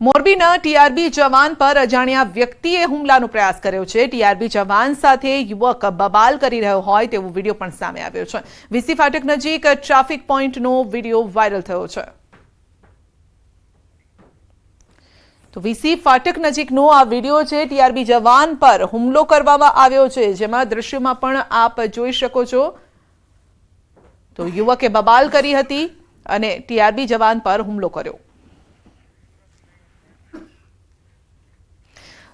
મોરબીના ટીઆરબી જવાન પર અજાણ્યા વ્યક્તિએ હુમલાનો પ્રયાસ કર્યો છે। ટીઆરબી જવાન સાથે યુવક બબાલ કરી રહ્યો હોય તેવો વિડીયો પણ સામે આવ્યો છે। વીસી ફાટક નજીક ટ્રાફિક પોઈન્ટનો વિડીયો વાયરલ થયો છે। તો વીસી ફાટક નજીકનો આ વિડીયો છે। ટીઆરબી જવાન પર હુમલો કરવામાં આવ્યો છે, જેમાં દ્રશ્યોમાં પણ આપ જોઈ શકો છો। તો યુવકે બબાલ કરી હતી અને ટીઆરબી જવાન પર હુમલો કર્યો।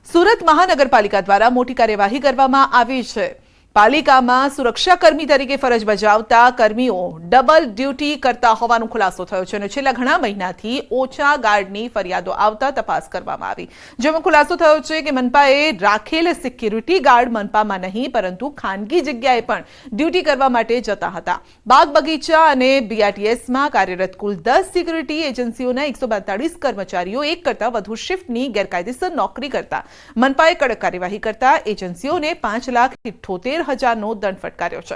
સુરત મહાનગરપાલિકા દ્વારા મોટી કાર્યવાહી કરવામાં આવી છે। પાલિકામાં સુરક્ષાકર્મી તરીકે ફરજ બજાવતા કર્મીઓ ડબલ ડ્યુટી કરતા હોવાનો ખુલાસો થયો છે અને છેલ્લા ઘણા મહિનાથી ઓછા ગાર્ડની ફરિયાદો આવતા તપાસ કરવામાં આવી, જેમાં ખુલાસો થયો છે કે મનપાએ રાખેલ સિક્યુરિટી ગાર્ડ મનપામાં નહીં પરંતુ ખાનગી જગ્યાએ પણ ડ્યુટી કરવા માટે જતા હતા। બાગ બગીચા અને બીઆરટીએસમાં કાર્યરત કુલ 10 સિક્યુરિટી એજન્સીઓના 142 કર્મચારીઓ એક કરતાં વધુ શિફ્ટની ગેરકાયદેસર નોકરી કરતા મનપાએ કડક કાર્યવાહી કરતા એજન્સીઓને 5,78,000નો દંડ ફટકાર્યો છે।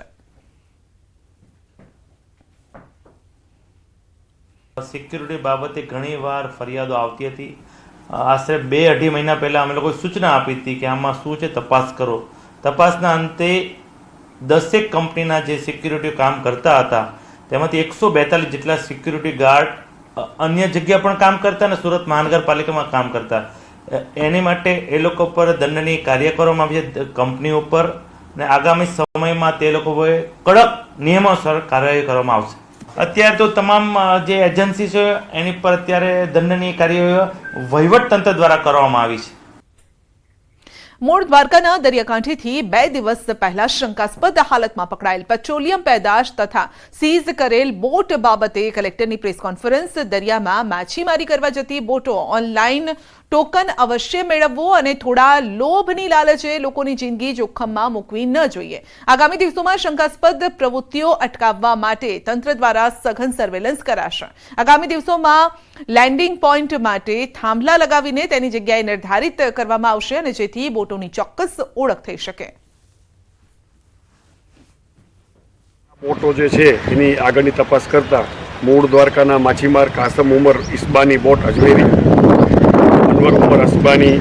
સિક્યુરિટી બાબતે ઘણીવાર ફરિયાદો આવતી હતી। આશરે 2-2.5 મહિના પહેલા અમે લોકોએ સૂચના આપી હતી કે આમાં શું છે, તપાસ કરો। તપાસના અંતે 10 કંપનીના જે સિક્યુરિટી કામ કરતા હતા તેમાંથી 142 જેટલા સિક્યુરિટી ગાર્ડ અન્ય જગ્યા પણ કામ કરતા અને સુરત મહાનગરપાલિકામાં કામ કરતા। એની માટે એ લોકો પર દંડનીય કાર્ય કરવામાં આવી છે કંપનીઓ પર, અને આગામી સમયમાં તે લોકોએ કડક નિયમોસર કાર્યવાહી કરવામાં આવશે। અત્યારે તો તમામ જે એજન્સી છે એની પર અત્યારે દંડનીય કાર્યવાહી વહીવટતંત્ર દ્વારા કરવામાં આવી છે। મૂળ દ્વારકાના દરિયાકાંઠેથી 2 દિવસ પહેલા શંકાસ્પદ હાલતમાં પકડાયેલ પેટ્રોલિયમ પેદાશ તથા સીઝ કરેલ બોટ બાબતે કલેક્ટરની પ્રેસ કોન્ફરન્સ। દરિયામાં માછીમારી કરવા જતી બોટો ઓનલાઈન ટોકન અવશ્ય મેળવવો અને થોડા લોભની લાલચે લોકોની જિંદગી જોખમમાં મૂકવી ન જોઈએ। આગામી દિવસોમાં શંકાસ્પદ પ્રવૃત્તિઓ અટકાવવા માટે તંત્ર દ્વારા સઘન સર્વેલન્સ કરાશે। આગામી દિવસોમાં લેન્ડિંગ પોઈન્ટ માટે થાંભલા લગાવીને તેની જગ્યાએ નિર્ધારિત કરવામાં આવશે અને જેથી બોટોની ચોક્કસ ઓળખ થઈ શકે। બોટો જે છે એની આગળની તપાસ કરતા મૂળ દ્વારકાના માછીમાર કાસમ ઉમર ઇસ્બાની બોટ અજમેરી, અનવર ઉમર અસ્બાની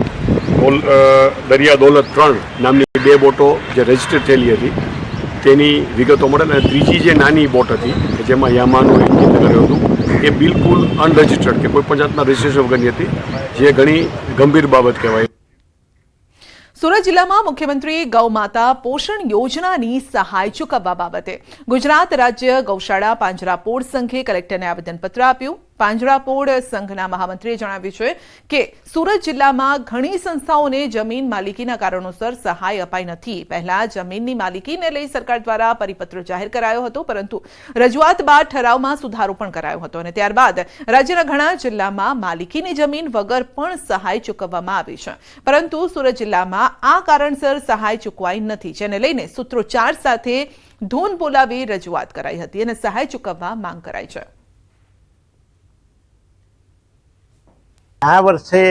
દરિયા દોલત 3 નામની 2 બોટો જે રજીસ્ટર્ડ થયેલી હતી તેની વિગતો મળે, અને ત્રીજી જે નાની બોટ હતી કે જેમાં યામાનું એન્જિન કર્યું હતું એ બિલકુલ અનરજિસ્ટર્ડ કે કોઈ પણ જાતના રજીસ્ટ્રેશન વગરની હતી, જે ઘણી ગંભીર બાબત કહેવાય। સુરત જિલ્લામાં મુખ્યમંત્રી ગૌમાતા પોષણ યોજનાની સહાય ચૂકવવા બાબતે ગુજરાત રાજ્ય ગૌશાળા પાંજરાપોળ સંઘે કલેક્ટરને આવેદનપત્ર આપ્યું। પાંજરાપોળ સંઘના મહામંત્રીએ જણાવ્યું છે કે સુરત જિલ્લામાં ઘણી સંસ્થાઓને જમીન માલિકીના કારણોસર સહાય અપાઈ નથી। પહેલા જમીનની માલિકીને લઈ સરકાર દ્વારા પરિપત્ર જાહેર કરાયો હતો, પરંતુ રજૂઆત બાદ ઠરાવમાં સુધારો પણ કરાયો હતો અને ત્યારબાદ રાજ્યના ઘણા જિલ્લામાં માલિકીની જમીન વગર પણ સહાય ચૂકવવામાં આવી છે, પરંતુ સુરત જિલ્લામાં આ કારણસર સહાય ચૂકવાઈ નથી, જેને લઈને સૂત્રોચ્ચાર સાથે ધૂન બોલાવી રજૂઆત કરાઈ હતી અને સહાય ચૂકવવા માંગ કરાઈ છે। આ વર્ષે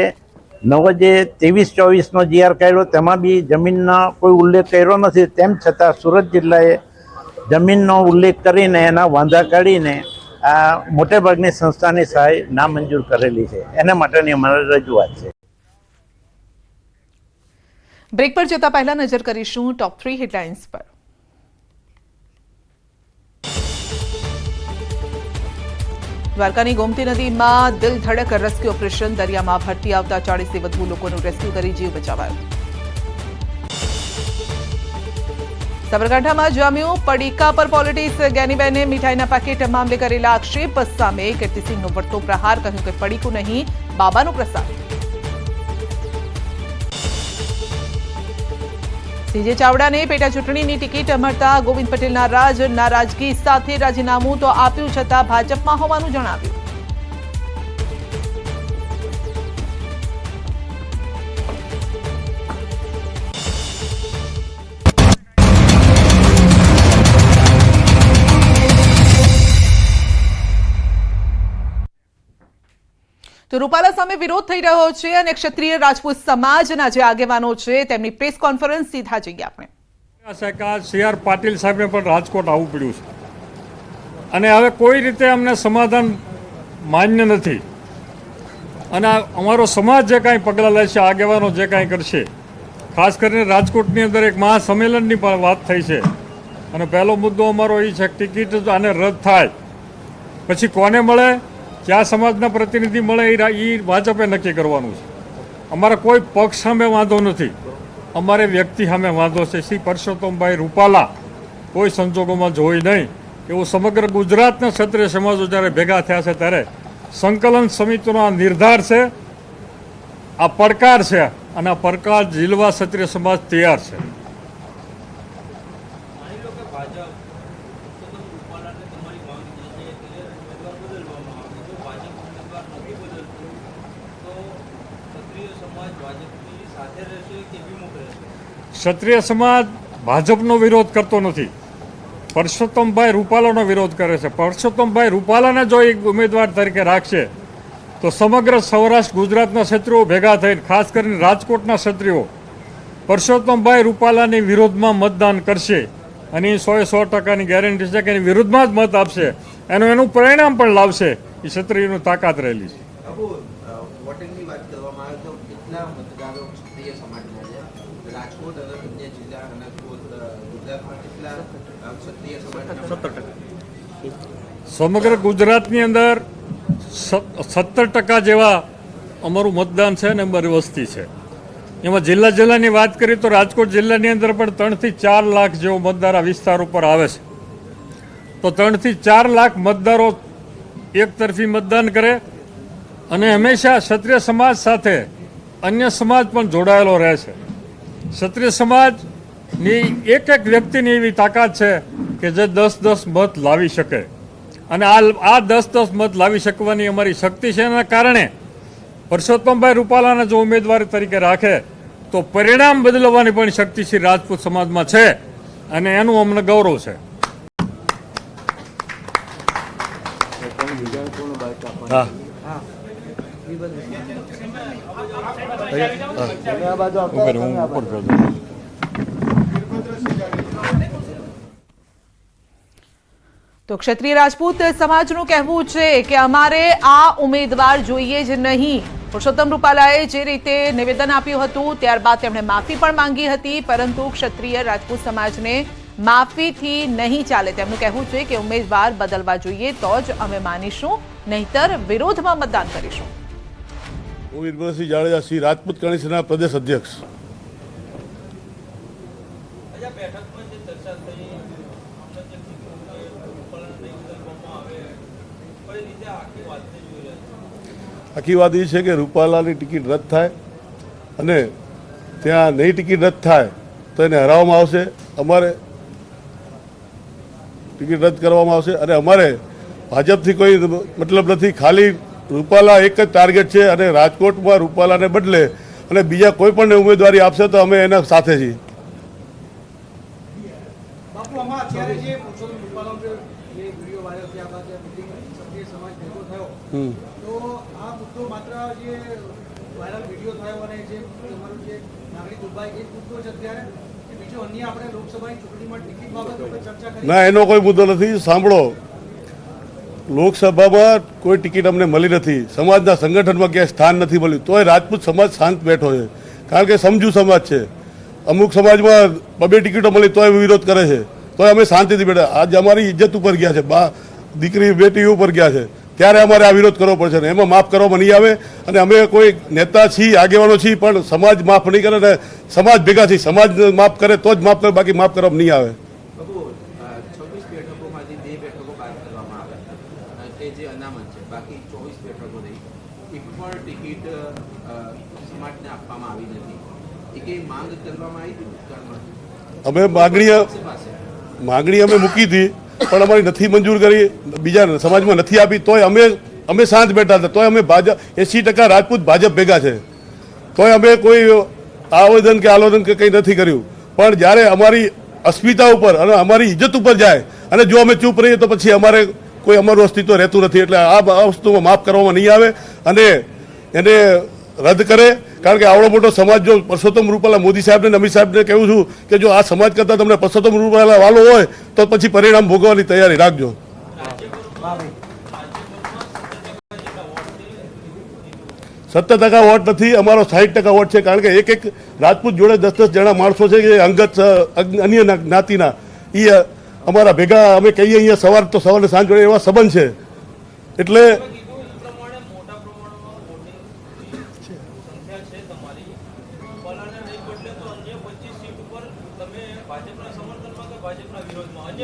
નવો જે 23-24નો જીઆર કાઢ્યો તેમાં બી જમીનનો કોઈ ઉલ્લેખ કર્યો નથી, તેમ છતાં સુરત જિલ્લાએ જમીનનો ઉલ્લેખ કરીને એના વાંધા કાઢીને આ મોટેભાગની સંસ્થાની સહાય નામંજૂર કરેલી છે। એના માટેની અમારી રજૂઆત છે। બ્રેક પર જતા પહેલા નજર કરીશું ટોપ 3 હેડલાઇન્સ પર। દ્વારકાની ગોમતી નદીમાં દિલ ધડક રેસ્ક્યુ ઓપરેશન। દરિયામાં ભરતી આવતા 40થી વધુ લોકોનું રેસ્ક્યુ કરી જીવ બચાવાયો। સાબરકાંઠામાં જામ્યું પડીકા પર પોલિટિક્સ। જ્ઞાનીબેને મીઠાઈના પેકેટ મામલે કરેલા આક્ષેપ સામે કીર્તિસિંહનો વળતો પ્રહાર, કહ્યું કે પડીકું નહીં બાબાનો પ્રસાદ। સીજે ચાવડાને પેટા ચૂંટણીની ટિકિટ મળતા ગોવિંદ પટેલના નારાજગી સાથે રાજીનામું તો આપ્યું, છતાં ભાજપમાં હોવાનું જણાવ્યું। તો રૂપાલા સામે વિરોધ થઈ રહ્યો છે અને ક્ષત્રિય રાજપૂત સમાજના જે આગેવાનો છે તેમની પ્રેસ કોન્ફરન્સ સીધા જઈએ આપણે। CR પાટીલ સાહેબને પણ રાજકોટ આવવું પડ્યું છે અને હવે કોઈ રીતે અમને સમાધાન માન્ય નથી। અને અમારો સમાજ જે કાંઈ પગલાં લેશે, આગેવાનો જે કાંઈ કરશે, ખાસ કરીને રાજકોટની અંદર એક મહાસંમેલનની પણ વાત થઈ છે. અને પહેલો મુદ્દો અમારો એ છે કે ટિકિટ આને રદ થાય પછી કોને મળે, કયા સમાજના પ્રતિનિધિ મળે, એ ભાજપે નક્કી કરવાનું છે. અમારા કોઈ પક્ષ સામે વાંધો નથી, અમારે વ્યક્તિ સામે વાંધો છે. શ્રી પરસોત્તમભાઈ રૂપાલા કોઈ સંજોગોમાં જોઈ નહીં એવું સમગ્ર ગુજરાતના ક્ષત્રિય સમાજો જ્યારે ભેગા થયા છે ત્યારે સંકલન સમિતિનો આ નિર્ધાર છે, આ પડકાર છે, અને આ પડકાર ઝીલવા ક્ષત્રિય સમાજ તૈયાર છે. ક્ષત્રિય સમાજ ભાજપનો વિરોધ કરતો નથી, પરસોત્તમભાઈ રૂપાલાનો વિરોધ કરે છે. પરસોત્તમભાઈ રૂપાલાને જો એક ઉમેદવાર તરીકે રાખશે તો સમગ્ર સૌરાષ્ટ્ર ગુજરાતના ક્ષત્રિયો ભેગા થઈને, ખાસ કરીને રાજકોટના ક્ષત્રિયો પરસોત્તમભાઈ રૂપાલાની વિરોધમાં મતદાન કરશે. અને એ 100% ગેરંટી છે કે એની વિરુદ્ધમાં જ મત આપશે. એનું પરિણામ પણ લાવશે. એ ક્ષત્રિયોની તાકાત રહેલી છે. વોટિંગની વાત કરવામાં આવે તો કેટલા મતદારો ક્ષત્રિય સમાજના છે? રાજકોટ અને અન્ય જિલ્લા અને ગુજરાતમાં કેટલા ક્ષત્રિય સમાજના? સમગ્ર ગુજરાતની અંદર 17% જેવા અમારું મતદાન છે અને અમારી વસ્તી છે. એમાં જિલ્લાની વાત કરીએ તો રાજકોટ જિલ્લાની અંદર પણ 3 થી 4 લાખ જેવો મતદાર આ વિસ્તાર ઉપર આવે છે. તો 3 થી 4 લાખ મતદારો એક તરફી મતદાન કરે અને હંમેશા ક્ષત્રિય સમાજ સાથે અન્ય સમાજ પણ જોડાયેલો રહે છે. ક્ષત્રિય સમાજની એક વ્યક્તિની એવી તાકાત છે કે જે 10 મત લાવી શકે. અને આ 10 મત લાવી શકવાની અમારી શક્તિ છે. એના કારણે પરસોત્તમભાઈ રૂપાલાને જો ઉમેદવાર તરીકે રાખે તો પરિણામ બદલવાની પણ શક્તિ શ્રી રાજપૂત સમાજમાં છે, અને એનું અમને ગૌરવ છે. તો ક્ષત્રિય રાજપૂત સમાજનું કહેવું છે કે અમારે આ ઉમેદવાર જોઈએ જ નહીં. પુરુષોત્તમ રૂપાલાએ જે રીતે નિવેદન આપ્યું હતું ત્યારબાદ તેમણે માફી પણ માંગી હતી, પરંતુ ક્ષત્રિય રાજપૂત સમાજને માફીથી નહીં ચાલે. તેમનું કહેવું છે કે ઉમેદવાર બદલવા જોઈએ તો જ અમે માનીશું, નહીતર વિરોધમાં મતદાન કરીશું. હું વીરભદ્રસિંહ જાડેજા, શ્રી રાજપૂત કણિસના પ્રદેશ અધ્યક્ષ. આખી વાત એ છે કે રૂપાલાની ટિકિટ રદ થાય અને ત્યાં નહીં ટિકિટ રદ થાય તો એને હરાવવામાં આવશે. અમારે ટિકિટ રદ કરવામાં આવશે અને અમારે ભાજપથી કોઈ મતલબ નથી. ખાલી રૂપાલા એક જ ટાર્ગેટ છે અને રાજકોટમાં રૂપાલાને બદલે અને બીજા કોઈ પણ ઉમેદવારી આપશે તો અમે એના સાથે છીએ. બાપુ, આમાં અત્યારે જે પુરુષોત્તમ રૂપાલાનો જે વિડીયો વાયરલ થયા બાદ ક્ષત્રિય સમાજ ભેગો થયો, તો આ મુદ્દો માત્ર જે વાયરલ વિડીયો થયો અને જે તમારું જે નાગરિક દુબાઈ એ મુદ્દો છે અત્યારે, કે બીજો અન્ય આપણે લોકસભાની ચૂંટણીમાં ટિકિટ બાબતે ચર્ચા કરી? ના, એનો કોઈ મુદ્દો નથી. સાંભળો, લોકસભામાં કોઈ ટિકિટ અમને મળી નથી, સમાજના સંગઠનમાં ક્યાંય સ્થાન નથી મળ્યું, તોય રાજપૂત સમાજ શાંત બેઠો છે. કારણ કે સમજુ સમાજ છે. અમુક સમાજમાં 2 ટિકિટો મળી તોય વિરોધ કરે છે, તોય અમે શાંતિથી બેઠા. આજે અમારી ઇજ્જત ઉપર ગયા છે, દીકરી બેટી ઉપર ગયા છે, ત્યારે અમારે આ વિરોધ કરવો પડશે ને એમાં માફ કરવામાં નહીં આવે. અને અમે કોઈ નેતા છીએ, આગેવાનો છીએ, પણ સમાજ માફ નહીં કરે ને સમાજ ભેગા છીએ. સમાજ માફ કરે તો જ માફ કરે, બાકી માફ કરવામાં નહીં આવે. 26 બેઠકોમાંથી 2 બેઠકો બાદ કરવામાં આવે કે જે અનામત છે, બાકી 24 બેઠકો રહી. એક પણ ટિકિટ સમાજને આપવામાં આવી નથી. એ માંગ કરવામાં આવી હતી અમે માગણી અમે મૂકી હતી, પણ અમારી નથી મંજૂર કરી, બીજા સમાજમાં નથી આપી, તોય અમે શાંત બેઠા હતા. તોય અમે ભાજપ 80% રાજપૂત ભાજપ ભેગા છે, તોય અમે કોઈ આવેદન કે આલોદન કે કંઈ નથી કર્યું. પણ જ્યારે અમારી અસ્મિતા ઉપર અને અમારી ઇજ્જત ઉપર જાય અને જો અમે ચૂપ રહીએ તો પછી અમારે કોઈ અમારું અસ્તિત્વ રહેતું નથી. એટલે આ વસ્તુમાં માફ કરવામાં નહીં આવે અને એને રદ કરે. કારણ કે આવડો મોટો સમાજ જો પરસોત્તમ રૂપાલા મોદી સાહેબને અને અમિત સાહેબને કહું છું કે જો આ સમાજ કરતાં તમને પરસોત્તમ રૂપાલા વાલો હોય તો પછી પરિણામ ભોગવવાની તૈયારી રાખજો. 70% વોટ નથી, અમારો 60% વોટ છે. કારણ કે એક રાજપૂત જોડે 10 જણા માણસો છે કે અંગત અન્ય જ્ઞાતિના, એ અમારા ભેગા અમે કહીએ અહીંયા સવાર તો સવારે સાંજ જોડે એવા સંબંધ છે. એટલે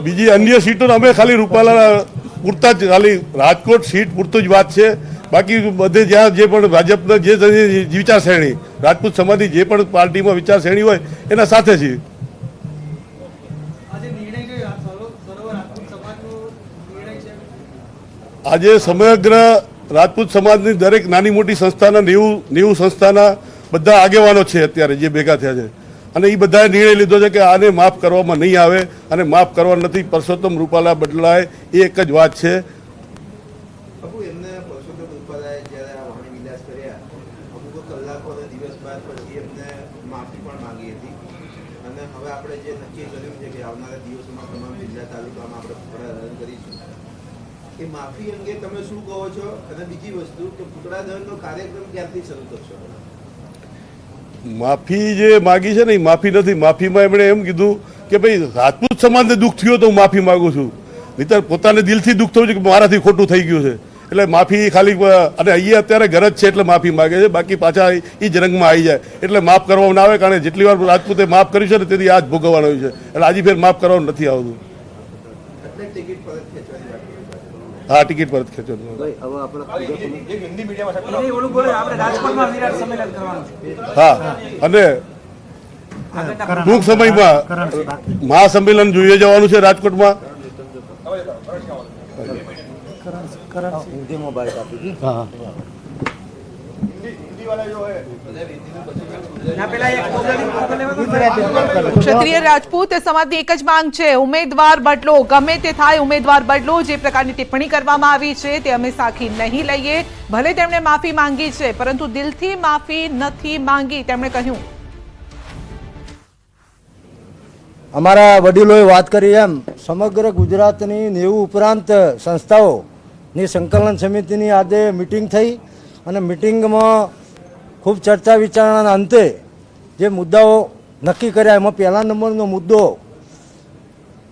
બીજી અન્ય સીટો અમે ખાલી રૂપાલા પૂરતા જ, ખાલી રાજકોટ સીટ પૂરતું જ વાત છે. બાકી બધે જ્યાં જે પણ ભાજપના જે વિચારશ્રેણી, રાજપૂત સમાજની જે પણ પાર્ટીમાં વિચારશ્રેણી હોય એના સાથે છીએ. આજે નિર્ણય જે સર્વ રાજપૂત સમાજનો નિર્ણય છે. આજે સમગ્ર રાજપૂત સમાજની દરેક નાની મોટી સંસ્થાના 90 સંસ્થાના બધા આગેવાનો છે અત્યારે જે ભેગા થયા છે, અને એ બધાએ નિર્ણય લીધો છે કે આને માફ કરવામાં નહીં આવે, અને માફ કરવા નથી. પરસોત્તમ રૂપાલા બદલાય એ એક જ વાત છે. બાપુ, એમને પરસોત્તમ રૂપાલાએ જ્યારે આ વાણી વિલાસ કર્યા, અમુક કલાકો અને દિવસ બાદ પછી એમને માફી પણ માંગી હતી. અને હવે આપણે જે નક્કી કર્યું છે કે આવનારા દિવસોમાં તમામ જિલ્લા તાલુકામાં આપણે પુતળા દહન કરીશું, એ માફી અંગે તમે શું કહો છો? અને બીજી વસ્તુ કે પુતળા દહનનો કાર્યક્રમ ક્યારથી શરૂ કરશો? માફી જે માગી છે ને એ માફી નથી. માફીમાં એમણે એમ કીધું કે ભાઈ રાજપૂત સમાજને દુઃખ થયું તો હું માફી માગું છું, નહીંતર પોતાને દિલથી દુઃખ થયું છે કે મારાથી ખોટું થઈ ગયું છે. એટલે માફી ખાલી, અને અહીંયા અત્યારે ગરજ છે એટલે માફી માગે છે, બાકી પાછા એ જ રંગમાં આવી જાય એટલે માફ કરવામાં ના આવે. કારણ કે જેટલી વાર રાજપૂતે માફ કર્યું છે ને તેથી આ જ ભોગવવાનું છે, એટલે આજે ફેર માફ કરવાનું નથી આવતું. એટલે ટિકિટ પરત ખેંચવાની વાત કરી. હા, ટિકિટ પરત ખેંચવાનું. હા, અને ટૂંક સમયમાં મહાસંમેલન જોઈએ જવાનું છે રાજકોટમાં. ક્ષત્રિય રાજપૂત સમાજની એક જ માંગ છે, ઉમેદવાર બદલો, ગમે તે થાય ઉમેદવાર બદલો. જે પ્રકારની ટિપ્પણી કરવામાં આવી છે તે અમે સાખી નહીં લઈએ. ભલે તેમણે માફી માંગી છે પરંતુ દિલથી માફી નથી માંગી, તેમણે કહ્યું. અમારા વડીલોએ વાત કરી એમ સમગ્ર ગુજરાતની 90 ઉપરાંત સંસ્થાઓની સંકલન સમિતિની આજે મિટિંગ થઈ, અને મિટિંગમાં ખૂબ ચર્ચા વિચારણાના અંતે જે મુદ્દાઓ નક્કી કર્યા એમાં પહેલા નંબરનો મુદ્દો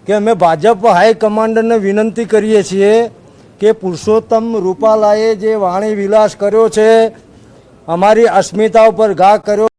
કે અમે ભાજપ હાઈકમાન્ડને વિનંતી કરીએ છીએ કે પુરુષોત્તમ રૂપાલાએ જે વાણી વિલાસ કર્યો છે, અમારી અસ્મિતા ઉપર ઘા કર્યો